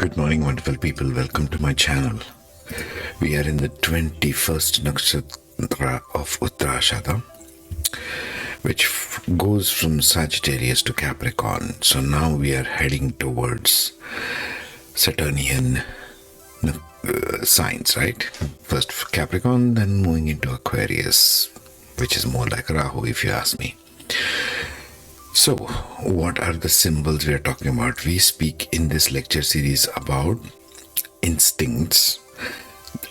Good morning, wonderful people. Welcome to my channel. We are in the 21st Nakshatra of Uttara Ashadha, which goes from Sagittarius to Capricorn. So now we are heading towards Saturnian signs, right? First Capricorn, then moving into Aquarius, which is more like Rahu if you ask me. So, what are the symbols we are talking about? We speak in this lecture series about instincts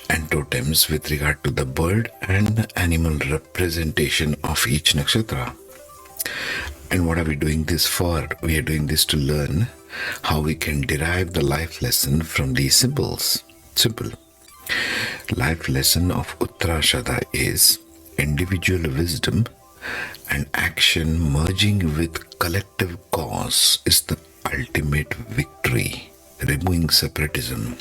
and totems with regard to the bird and the animal representation of each nakshatra. And what are we doing this for? We are doing this to learn how we can derive the life lesson from these symbols. Simple. Life lesson of Uttara Ashadha is individual wisdom and action merging with collective cause is the ultimate victory, removing separatism.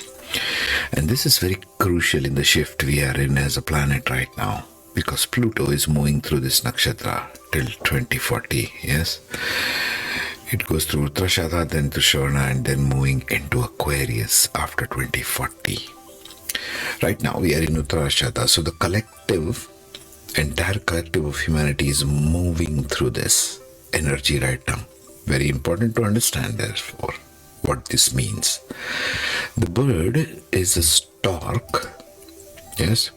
And this is very crucial in the shift we are in as a planet right now, because Pluto is moving through this nakshatra till 2040, yes? It goes through Uttara Ashadha, then to Shravana, and then moving into Aquarius after 2040. Right now we are in Uttara Ashadha, so the entire collective of humanity is moving through this energy right now. Very important to understand, therefore, what this means. The bird is a stork, yes,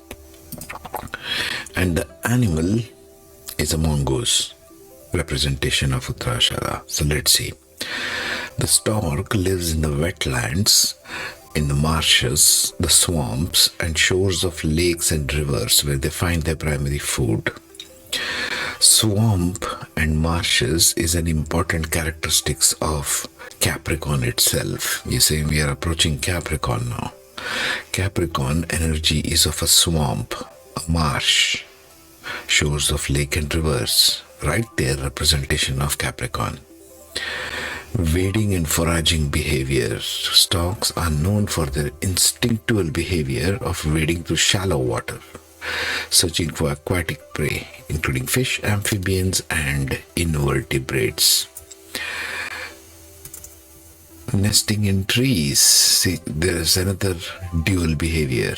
and the animal is a mongoose, representation of Uttara Ashadha. So let's see. The stork lives in the wetlands, in the marshes, the swamps and shores of lakes and rivers where they find their primary food. Swamp and marshes is an important characteristics of Capricorn itself. You see, we are approaching Capricorn now. Capricorn energy is of a swamp, a marsh, shores of lake and rivers. Right there, representation of Capricorn. Wading and foraging behavior. Storks are known for their instinctual behavior of wading through shallow water, searching for aquatic prey, including fish, amphibians, and invertebrates. Nesting in trees. See, there is another dual behavior.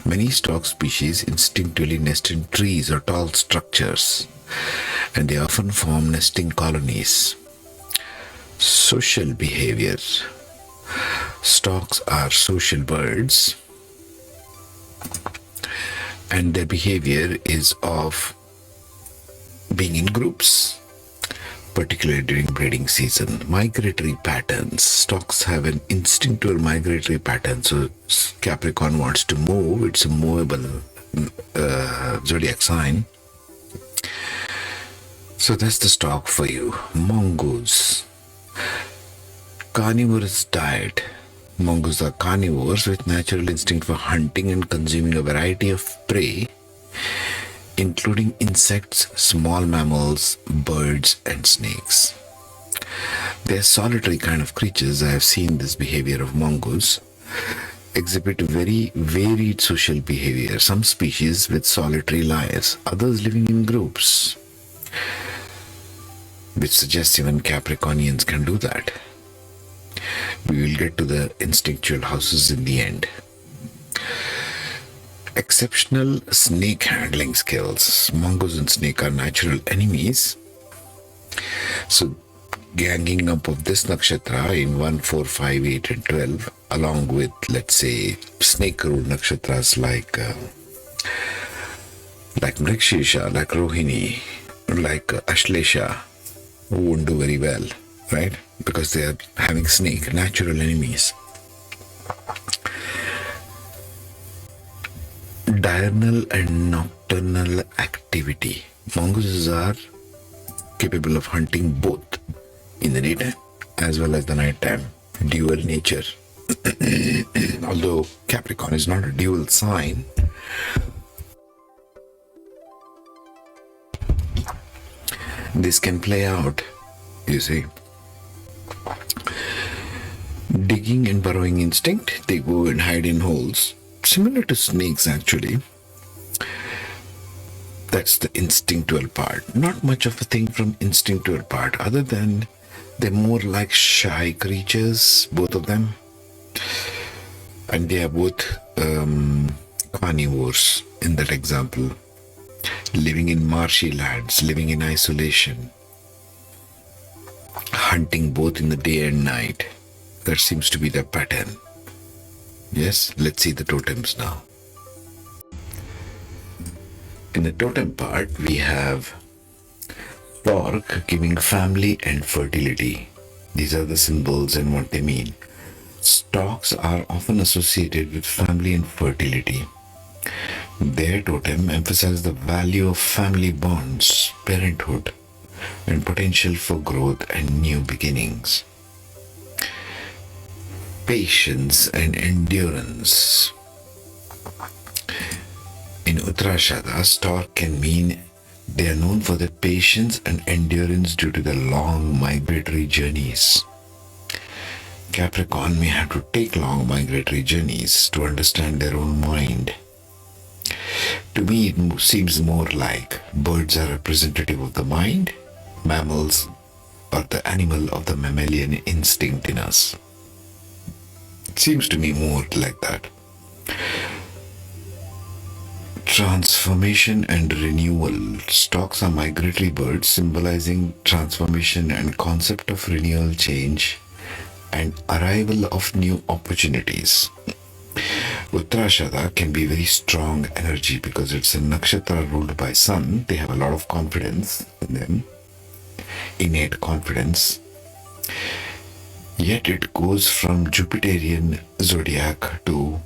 Many stork species instinctively nest in trees or tall structures, and they often form nesting colonies. Social behavior. Storks are social birds, and their behavior is of being in groups, particularly during breeding season. Migratory patterns. Storks have an instinctual migratory pattern. So Capricorn wants to move. It's a movable zodiac sign. So that's the stork for you. Mongoose. Carnivorous diet. Mongoose are carnivores with natural instinct for hunting and consuming a variety of prey, including insects, small mammals, birds, and snakes. They are solitary kind of creatures. I have seen this behavior of mongoose. Exhibit very varied social behavior. Some species with solitary lives, others living in groups, which suggests even Capricornians can do that. We will get to the instinctual houses in the end. Exceptional snake handling skills. Mongoose and snake are natural enemies. So ganging up of this nakshatra in 1, 4, 5, 8 and 12, along with, let's say, snake ruled nakshatras like Mrikshisha, like Rohini, like Ashlesha, won't do very well, right? Because they are having snake, natural enemies. Diurnal and nocturnal activity. Mongooses are capable of hunting both in the daytime as well as the nighttime. Dual nature. Although Capricorn is not a dual sign, this can play out, you see. Digging and burrowing instinct. They go and hide in holes. Similar to snakes, actually. That's the instinctual part. Not much of a thing from instinctual part, other than they're more like shy creatures, both of them. And they are both carnivores in that example, living in marshy lands, living in isolation, hunting both in the day and night. That seems to be the pattern. Yes, let's see the totems now. In the totem part, we have Stork giving family and fertility. These are the symbols and what they mean. Storks are often associated with family and fertility. Their totem emphasizes the value of family bonds, parenthood, and potential for growth and new beginnings. Patience and endurance. In Uttara Ashadha, Stork can mean they are known for their patience and endurance due to the long migratory journeys. Capricorn may have to take long migratory journeys to understand their own mind. To me, it seems more like birds are representative of the mind, mammals are the animal of the mammalian instinct in us. It seems to me more like that. Transformation and renewal. Storks are migratory birds symbolizing transformation and concept of renewal, change, and arrival of new opportunities. Uttara Ashadha can be very strong energy because it's a nakshatra ruled by sun. They have a lot of confidence in them, innate confidence. Yet it goes from Jupiterian zodiac to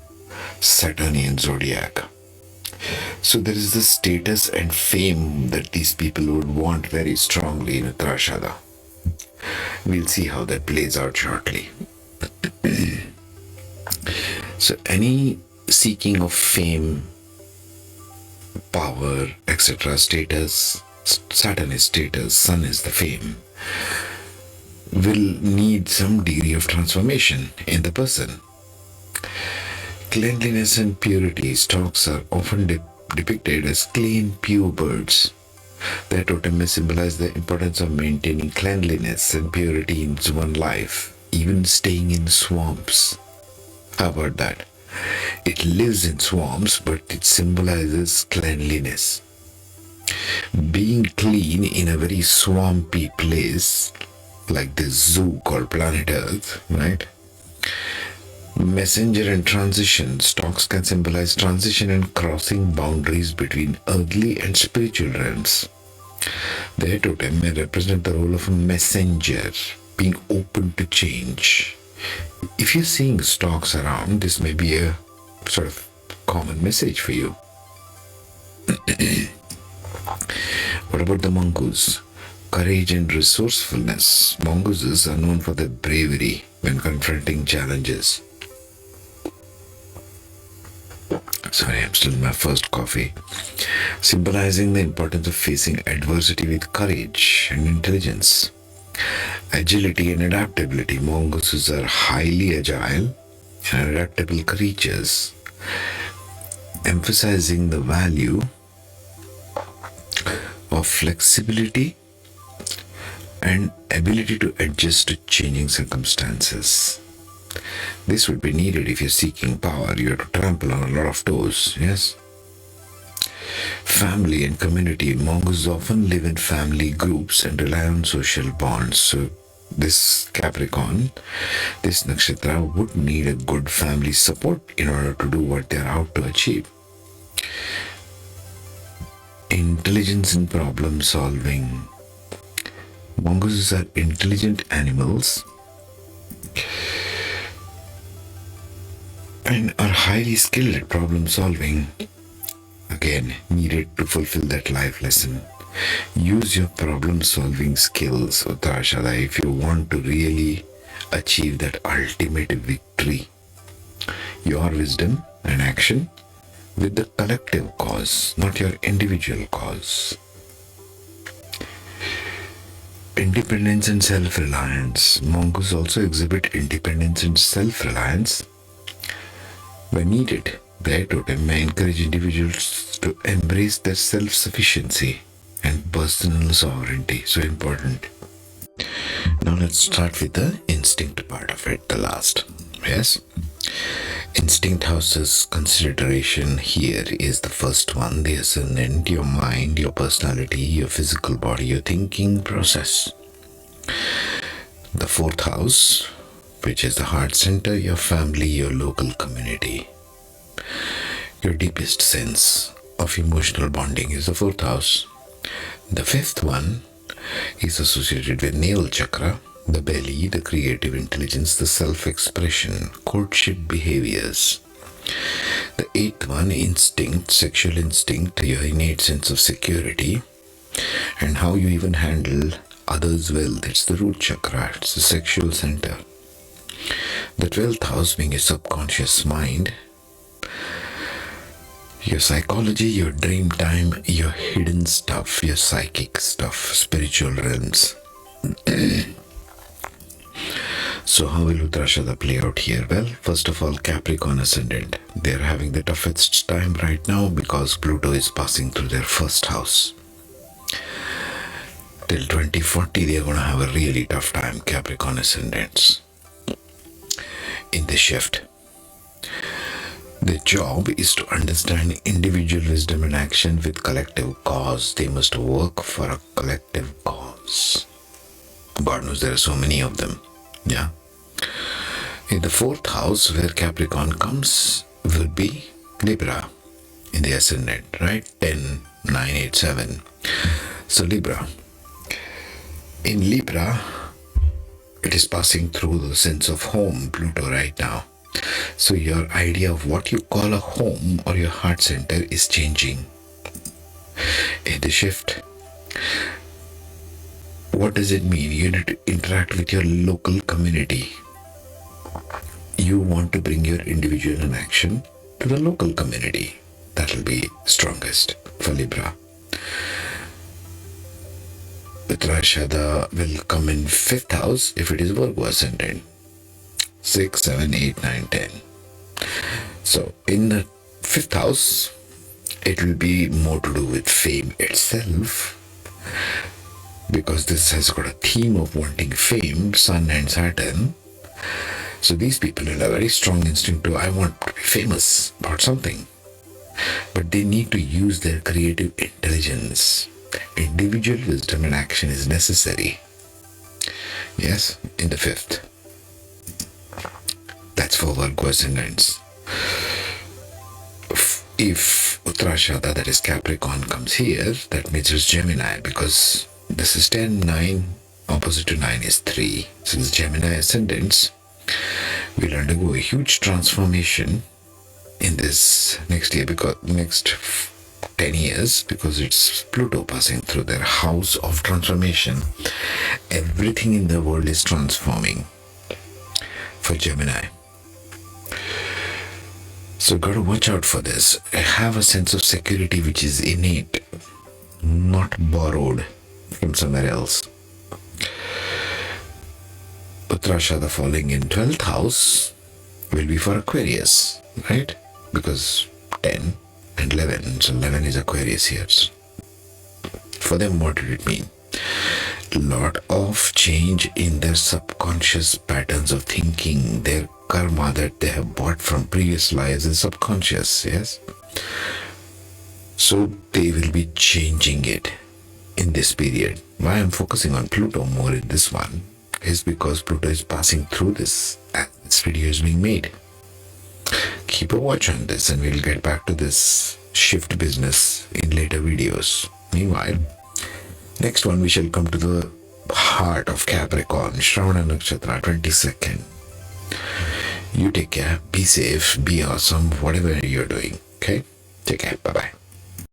Saturnian zodiac. So there is the status and fame that these people would want very strongly in Uttara Ashadha. We'll see how that plays out shortly. So any seeking of fame, power, etc., status, Saturn is status, Sun is the fame, will need some degree of transformation in the person. Cleanliness and purity. Storks are often depicted as clean, pure birds. Their totem may symbolize the importance of maintaining cleanliness and purity in one's life, even staying in swamps. How about that? It lives in swamps, but it symbolizes cleanliness. Being clean in a very swampy place, like this zoo called planet Earth, right? Messenger and transition. Storks can symbolize transition and crossing boundaries between earthly and spiritual realms. Their totem may represent the role of a messenger, being open to change. If you're seeing storks around, this may be a sort of common message for you. What about the mongoose? Courage and resourcefulness. Mongooses are known for their bravery when confronting challenges. Sorry, I'm still in my first coffee. Symbolizing the importance of facing adversity with courage and intelligence. Agility and adaptability. Mongooses are highly agile and adaptable creatures, emphasizing the value of flexibility and ability to adjust to changing circumstances. This would be needed if you're seeking power. You have to trample on a lot of toes, yes? Family and community. Mongooses often live in family groups and rely on social bonds. So this Capricorn, this nakshatra would need a good family support in order to do what they're out to achieve. Intelligence and problem solving. Mongooses are intelligent animals and are highly skilled at problem solving. Again, needed to fulfill that life lesson. Use your problem solving skills, Uttara Ashadha, if you want to really achieve that ultimate victory. Your wisdom and action with the collective cause, not your individual cause. Independence and self-reliance. Mongooses also exhibit independence and self-reliance. When needed, their totem may encourage individuals to embrace their self-sufficiency and personal sovereignty. So important. Now let's start with the instinct part of it, the last. Yes? Instinct house's consideration here is the first one, the ascendant, your mind, your personality, your physical body, your thinking process. The fourth house, which is the heart center, your family, your local community. Your deepest sense of emotional bonding is the fourth house. The fifth one is associated with navel chakra, the belly, the creative intelligence, the self-expression, courtship behaviors. The eighth one, instinct, sexual instinct, your innate sense of security, and how you even handle others well. It's the root chakra, it's the sexual center. The 12th house being your subconscious mind, your psychology, your dream time, your hidden stuff, your psychic stuff, spiritual realms. So how will Uttara Ashadha play out here? Well, first of all, Capricorn ascendant. They're having the toughest time right now because Pluto is passing through their first house. Till 2040, they're going to have a really tough time, Capricorn ascendants. In the shift, their job is to understand individual wisdom and action with collective cause. They must work for a collective cause. God knows there are so many of them. Yeah. In the fourth house, where Capricorn comes, will be Libra in the ascendant, right? 10, 9, 8, 7. So Libra. In Libra, it is passing through the sense of home, Pluto, right now. So your idea of what you call a home or your heart center is changing. In the shift, what does it mean? You need to interact with your local community. You want to bring your individual in action to the local community. That will be strongest for Libra. Uttara Ashadha will come in 5th house if it is Virgo ascendant. 6, 7, 8, 9, 10. So in the 5th house, it will be more to do with fame itself, because this has got a theme of wanting fame, Sun and Saturn. So these people will have a very strong instinct to, I want to be famous about something. But they need to use their creative intelligence. Individual wisdom and action is necessary. Yes, in the 5th. That's for Virgo ascendants. If Uttara Ashadha, that is Capricorn, comes here, that means it's Gemini, because this is 10, 9, opposite to 9 is 3. So this Gemini ascendants will undergo a huge transformation in this next year, because next 10 years, because it's Pluto passing through their house of transformation. Everything in the world is transforming for Gemini. So got to watch out for this. Have a sense of security which is innate, not borrowed from somewhere else. Uttara Ashadha falling in 12th house will be for Aquarius, right? Because 10 and 11, so 11 is Aquarius here. For them, what did it mean? Lot of change in their subconscious patterns of thinking, their karma that they have bought from previous lives is subconscious, yes? So they will be changing it in this period. Why I'm focusing on Pluto more in this one is because Pluto is passing through this as this video is being made. Keep a watch on this and we'll get back to this shift business in later videos. Meanwhile, next one we shall come to the heart of Capricorn, Uttara Nakshatra, 22nd. You take care, be safe, be awesome, whatever you're doing. Okay? Take care. Bye-bye.